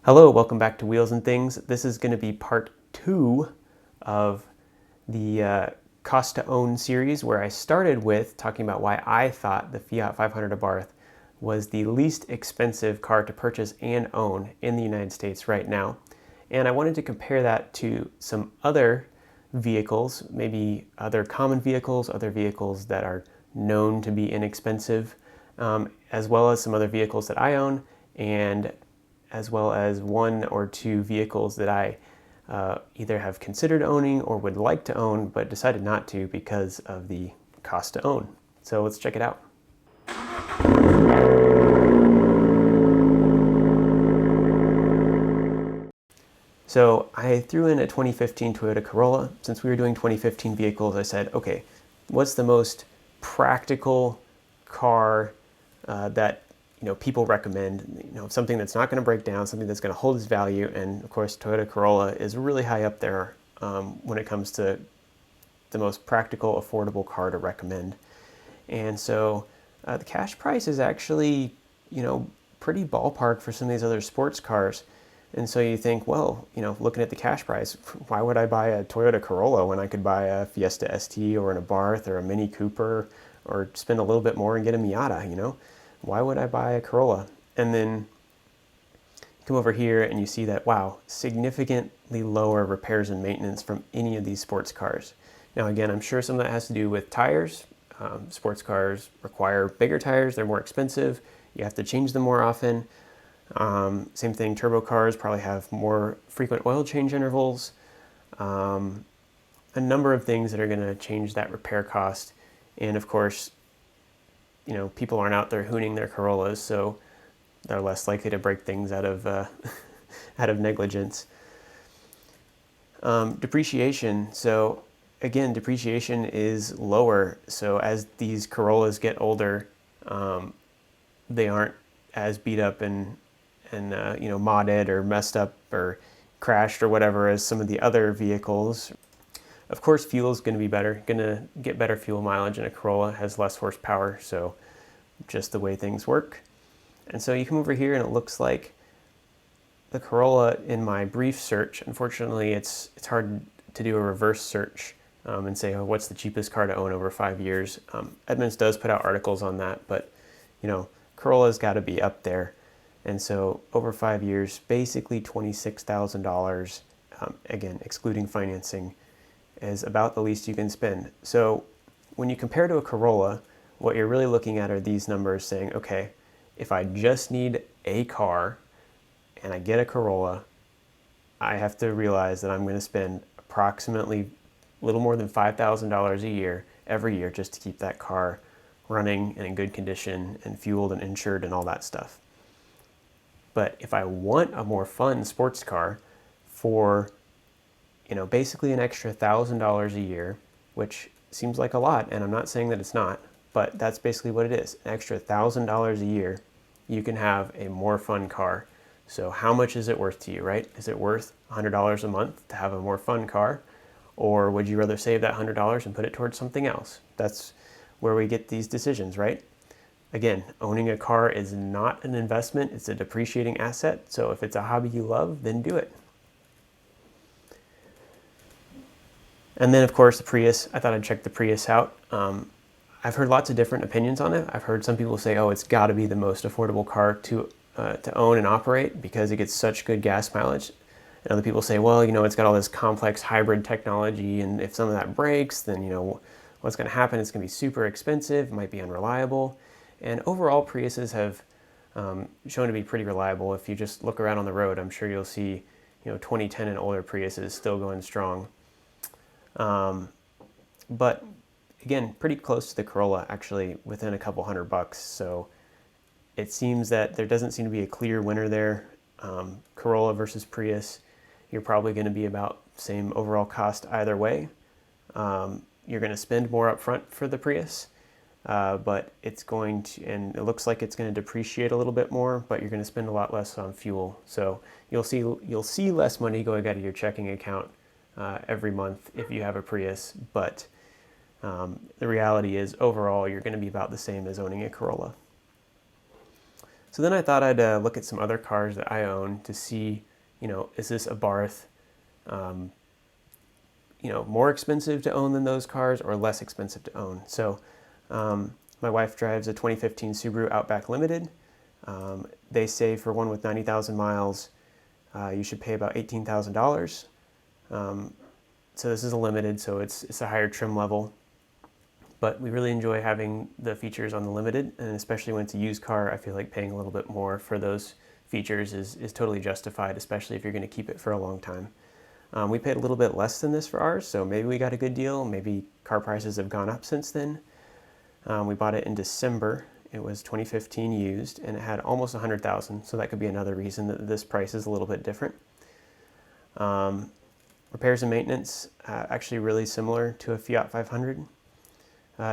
Hello, welcome back to Wheels and Things. This is going to be part 2 of the Cost to Own series, where I started with talking about why I thought the Fiat 500 Abarth was the least expensive car to purchase and own in the United States right now. And I wanted to compare that to some other vehicles, maybe other common vehicles, other vehicles that are known to be inexpensive, as well as some other vehicles that I own, and as well as one or two vehicles that I either have considered owning or would like to own, but decided not to because of the cost to own. So let's check it out. So I threw in a 2015 Toyota Corolla. Since we were doing 2015 vehicles, I said, okay, what's the most practical car that people recommend, something that's not going to break down, something that's going to hold its value. And of course, Toyota Corolla is really high up there when it comes to the most practical, affordable car to recommend. And so the cash price is actually, pretty ballpark for some of these other sports cars. And so you think, well, looking at the cash price, why would I buy a Toyota Corolla when I could buy a Fiesta ST or an Abarth or a Mini Cooper, or spend a little bit more and get a Miata, Why would I buy a Corolla? And then you come over here and you see that, wow, significantly lower repairs and maintenance from any of these sports cars. Now, again, I'm sure some of that has to do with tires. Sports cars require bigger tires. They're more expensive. You have to change them more often. Same thing, turbo cars probably have more frequent oil change intervals. A number of things that are going to change that repair cost. And of course, people aren't out there hooning their Corollas, so they're less likely to break things out of out of negligence. Depreciation. So again, depreciation is lower. So as these Corollas get older, they aren't as beat up and modded or messed up or crashed or whatever as some of the other vehicles. Of course, fuel is going to be better, going to get better fuel mileage, and a Corolla has less horsepower, so just the way things work. And so you come over here and it looks like the Corolla in my brief search. Unfortunately, it's hard to do a reverse search and say, oh, what's the cheapest car to own over 5 years? Edmunds does put out articles on that, but Corolla's got to be up there. And so over 5 years, basically $26,000, again, excluding financing, is about the least you can spend. So when you compare to a Corolla, what you're really looking at are these numbers saying, okay, if I just need a car and I get a Corolla, I have to realize that I'm going to spend approximately a little more than $5,000 a year every year just to keep that car running and in good condition and fueled and insured and all that stuff. But if I want a more fun sports car for basically an extra $1,000 a year, which seems like a lot, and I'm not saying that it's not, but that's basically what it is. An extra $1,000 a year, you can have a more fun car. So how much is it worth to you, right? Is it worth $100 a month to have a more fun car? Or would you rather save that $100 and put it towards something else? That's where we get these decisions, right? Again, owning a car is not an investment, it's a depreciating asset. So if it's a hobby you love, then do it. And then of course the Prius, I thought I'd check the Prius out. I've heard lots of different opinions on it. I've heard some people say, oh, it's gotta be the most affordable car to own and operate because it gets such good gas mileage. And other people say, well, it's got all this complex hybrid technology, and if some of that breaks, then what's gonna happen? It's gonna be super expensive, it might be unreliable. And overall, Priuses have shown to be pretty reliable. If you just look around on the road, I'm sure you'll see 2010 and older Priuses still going strong. But again, pretty close to the Corolla, actually within a couple $100. So it seems that there doesn't seem to be a clear winner there. Corolla versus Prius, you're probably going to be about same overall cost either way. You're going to spend more up front for the Prius, but it's going to, and it looks like it's going to depreciate a little bit more, but you're going to spend a lot less on fuel. So you'll see less money going out of your checking account every month if you have a Prius, but the reality is overall you're going to be about the same as owning a Corolla. So then I thought I'd look at some other cars that I own to see, is this Abarth, more expensive to own than those cars or less expensive to own. So my wife drives a 2015 Subaru Outback Limited. They say for one with 90,000 miles, you should pay about $18,000. So this is a limited, so it's a higher trim level. But we really enjoy having the features on the limited, and especially when it's a used car, I feel like paying a little bit more for those features is totally justified, especially if you're going to keep it for a long time. We paid a little bit less than this for ours, so maybe we got a good deal. Maybe car prices have gone up since then. We bought it in December. It was 2015 used, and it had almost 100,000, so that could be another reason that this price is a little bit different. Repairs and maintenance, actually really similar to a Fiat 500.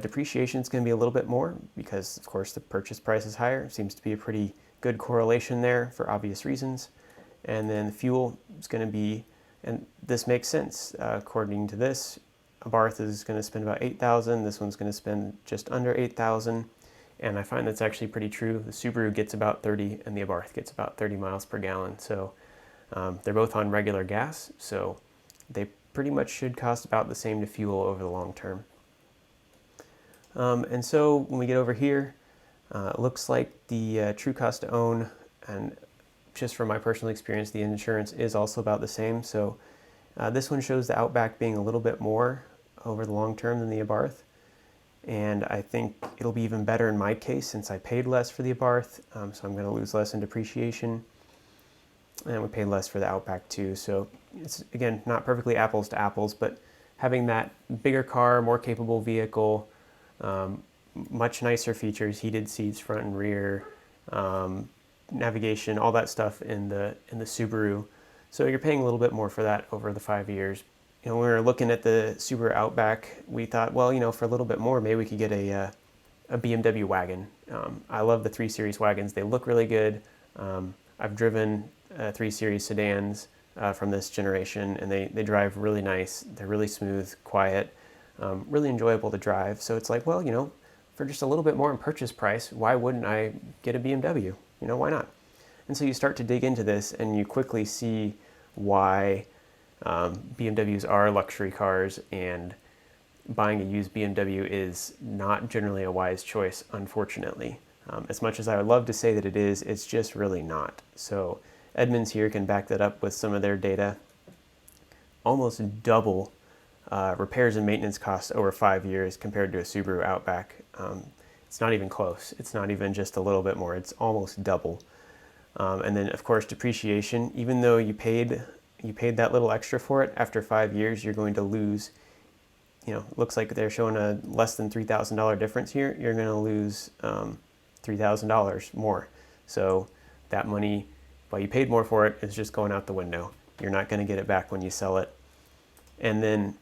Depreciation is going to be a little bit more because, of course, the purchase price is higher. Seems to be a pretty good correlation there for obvious reasons. And then the fuel is going to be, and this makes sense. According to this, Abarth is going to spend about 8,000. This one's going to spend just under 8,000. And I find that's actually pretty true. The Subaru gets about 30 and the Abarth gets about 30 miles per gallon. So they're both on regular gas. So they pretty much should cost about the same to fuel over the long term. And so when we get over here, it looks like the true cost to own, and just from my personal experience, the insurance is also about the same. So this one shows the Outback being a little bit more over the long term than the Abarth. And I think it'll be even better in my case since I paid less for the Abarth, so I'm going to lose less in depreciation. And we paid less for the Outback too. So it's, again, not perfectly apples to apples, but having that bigger car, more capable vehicle, much nicer features, heated seats front and rear, navigation, all that stuff in the Subaru. So you're paying a little bit more for that over the 5 years. When we were looking at the Subaru Outback, we thought, well, for a little bit more, maybe we could get a BMW wagon. I love the 3 Series wagons. They look really good. I've driven 3 Series sedans from this generation, and they drive really nice. They're really smooth, quiet, really enjoyable to drive. So it's like, well, for just a little bit more in purchase price, why wouldn't I get a BMW? Why not? And so you start to dig into this, and you quickly see why BMWs are luxury cars, and buying a used BMW is not generally a wise choice, unfortunately. As much as I would love to say that it is, it's just really not. So Edmunds here can back that up with some of their data. Almost double repairs and maintenance costs over 5 years compared to a Subaru Outback. It's not even close. It's not even just a little bit more. It's almost double. And then, of course, depreciation. Even though you paid that little extra for it, after 5 years, you're going to lose. Looks like they're showing a less than $3,000 difference here. You're going to lose $3,000 more. So that money, while you paid more for it, is just going out the window. You're not going to get it back when you sell it. And then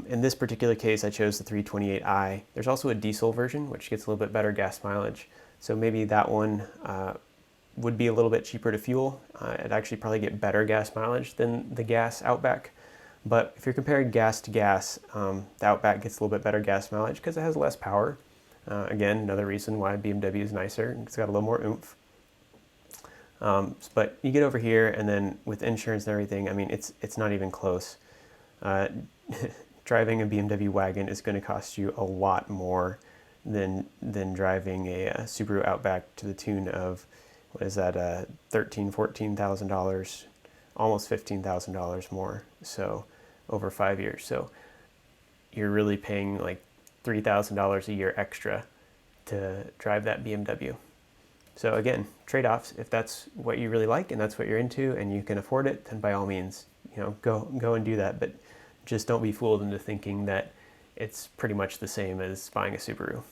in this particular case, I chose the 328i. There's also a diesel version, which gets a little bit better gas mileage. So maybe that one would be a little bit cheaper to fuel. It'd actually probably get better gas mileage than the gas Outback. But if you're comparing gas to gas, the Outback gets a little bit better gas mileage because it has less power. Again, another reason why BMW is nicer. It's got a little more oomph. But you get over here, and then with insurance and everything, I mean, it's not even close. Driving a BMW wagon is going to cost you a lot more than driving a Subaru Outback to the tune of, what is that, $14,000, almost $15,000 more. So over 5 years. So you're really paying like $3,000 a year extra to drive that BMW. So again, trade-offs. If that's what you really like and that's what you're into and you can afford it, then by all means, go and do that. But just don't be fooled into thinking that it's pretty much the same as buying a Subaru.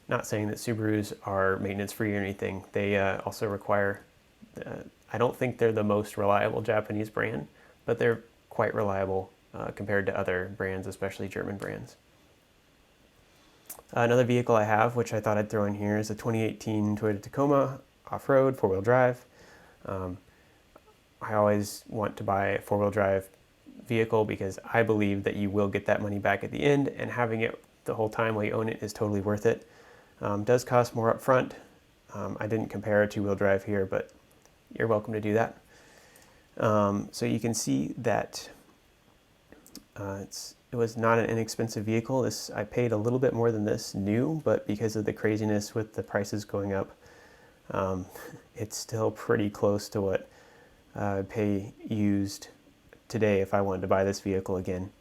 Not saying that Subarus are maintenance-free or anything. They also require, I don't think they're the most reliable Japanese brand, but they're quite reliable compared to other brands, especially German brands. Another vehicle I have, which I thought I'd throw in here, is a 2018 Toyota Tacoma off-road, four-wheel drive. I always want to buy a four-wheel drive vehicle because I believe that you will get that money back at the end, and having it the whole time while you own it is totally worth it. Does cost more up front, I didn't compare a two-wheel drive here, but you're welcome to do that. So you can see that it was not an inexpensive vehicle. I paid a little bit more than this new, but because of the craziness with the prices going up, it's still pretty close to what I'd pay used today if I wanted to buy this vehicle again.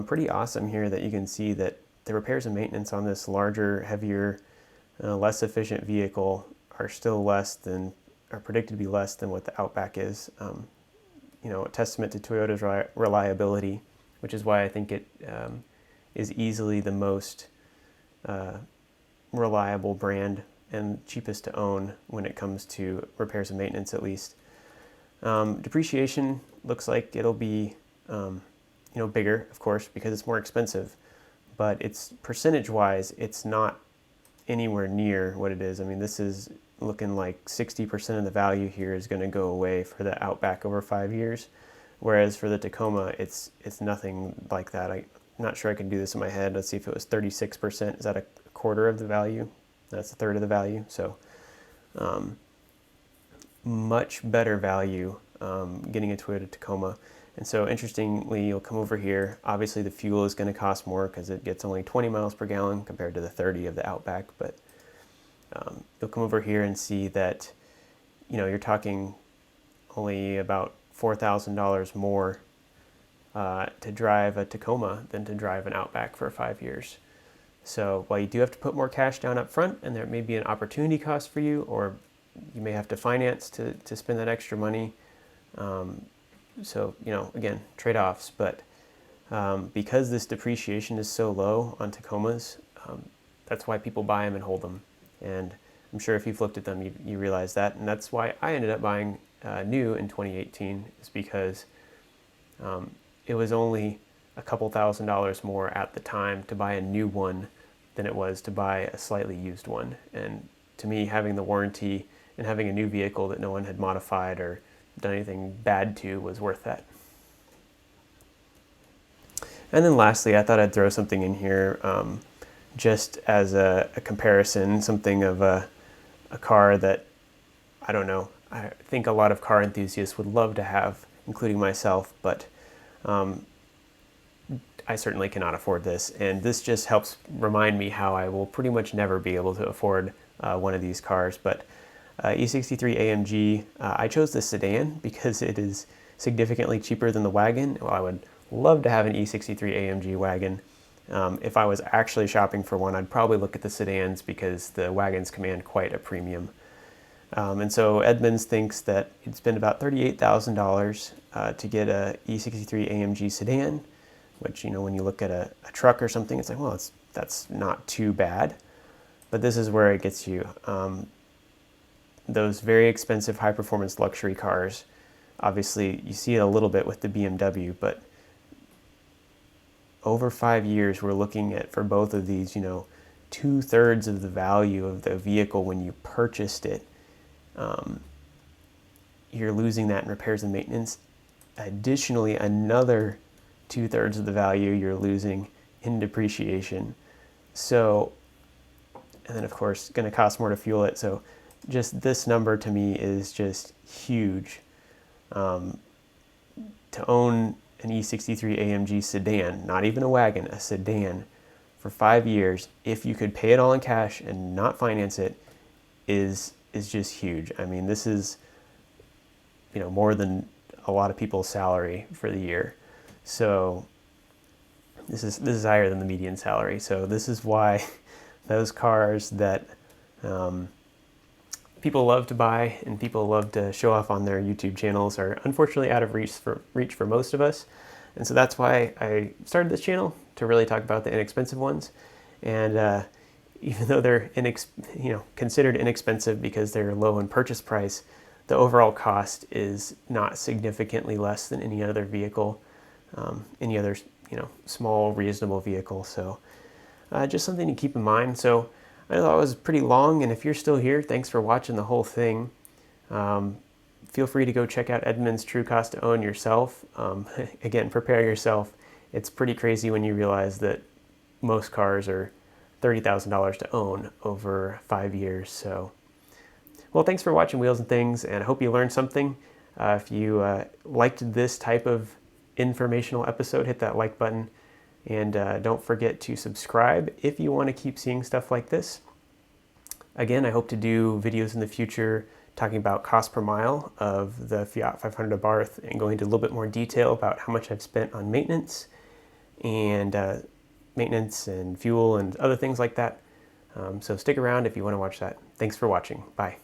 Pretty awesome here that you can see that the repairs and maintenance on this larger, heavier, less efficient vehicle are predicted to be less than what the Outback is. A testament to Toyota's reliability, which is why I think it is easily the most reliable brand and cheapest to own when it comes to repairs and maintenance, at least. Depreciation looks like it'll be bigger, of course, because it's more expensive, but it's percentage-wise, it's not anywhere near what it is. I mean, this is looking like 60% of the value here is going to go away for the Outback over 5 years, whereas for the Tacoma, it's nothing like that. I'm not sure I can do this in my head. Let's see, if it was 36%, is that a quarter of the value? That's a third of the value. So much better value getting a Toyota Tacoma. And so interestingly, you'll come over here. Obviously, the fuel is going to cost more because it gets only 20 miles per gallon compared to the 30 of the Outback. But you'll come over here and see that, you're talking only about $4,000 more to drive a Tacoma than to drive an Outback for 5 years. So while you do have to put more cash down up front, and there may be an opportunity cost for you, or you may have to finance to spend that extra money. So, again, trade-offs, but because this depreciation is so low on Tacomas, that's why people buy them and hold them. And I'm sure if you've looked at them, you realize that. And that's why I ended up buying new in 2018, is because it was only a couple $1,000s more at the time to buy a new one than it was to buy a slightly used one. And to me, having the warranty and having a new vehicle that no one had modified or done anything bad to was worth that. And then lastly, I thought I'd throw something in here just as a comparison, something of a car that, I don't know, I think a lot of car enthusiasts would love to have, including myself, but I certainly cannot afford this. And this just helps remind me how I will pretty much never be able to afford one of these cars. But E63 AMG, I chose the sedan because it is significantly cheaper than the wagon. Well, I would love to have an E63 AMG wagon. If I was actually shopping for one, I'd probably look at the sedans because the wagons command quite a premium. And so Edmunds thinks that you'd spend about $38,000 to get a E63 AMG sedan, which, when you look at a truck or something, it's like, well, that's not too bad. But this is where it gets you. Those very expensive high-performance luxury cars, obviously you see it a little bit with the BMW, but over 5 years we're looking at, for both of these, 2/3 of the value of the vehicle when you purchased it. You're losing that in repairs and maintenance. Additionally, another 2/3 of the value you're losing in depreciation. So, and then of course, it's going to cost more to fuel it. So just this number to me is just huge. To own an E63 AMG sedan, not even a wagon, a sedan, for 5 years, if you could pay it all in cash and not finance it, is just huge. I mean, this is, more than a lot of people's salary for the year. So this is higher than the median salary. So this is why those cars that people love to buy and people love to show off on their YouTube channels are unfortunately out of reach for most of us. And so that's why I started this channel, to really talk about the inexpensive ones. And even though they're considered inexpensive because they're low in purchase price, the overall cost is not significantly less than any other vehicle, any other small reasonable vehicle. So just something to keep in mind. So I thought it was pretty long, and if you're still here, thanks for watching the whole thing. Feel free to go check out Edmunds True Cost to Own yourself. Again, prepare yourself. It's pretty crazy when you realize that most cars are $30,000 to own over 5 years. So Well, thanks for watching Wheels and Things, and I hope you learned something. If you liked this type of informational episode, hit that like button, and don't forget to subscribe if you want to keep seeing stuff like this. Again, I hope to do videos in the future talking about cost per mile of the Fiat 500 Abarth and going into a little bit more detail about how much I've spent on maintenance and fuel and other things like that. So stick around if you want to watch that. Thanks for watching. Bye.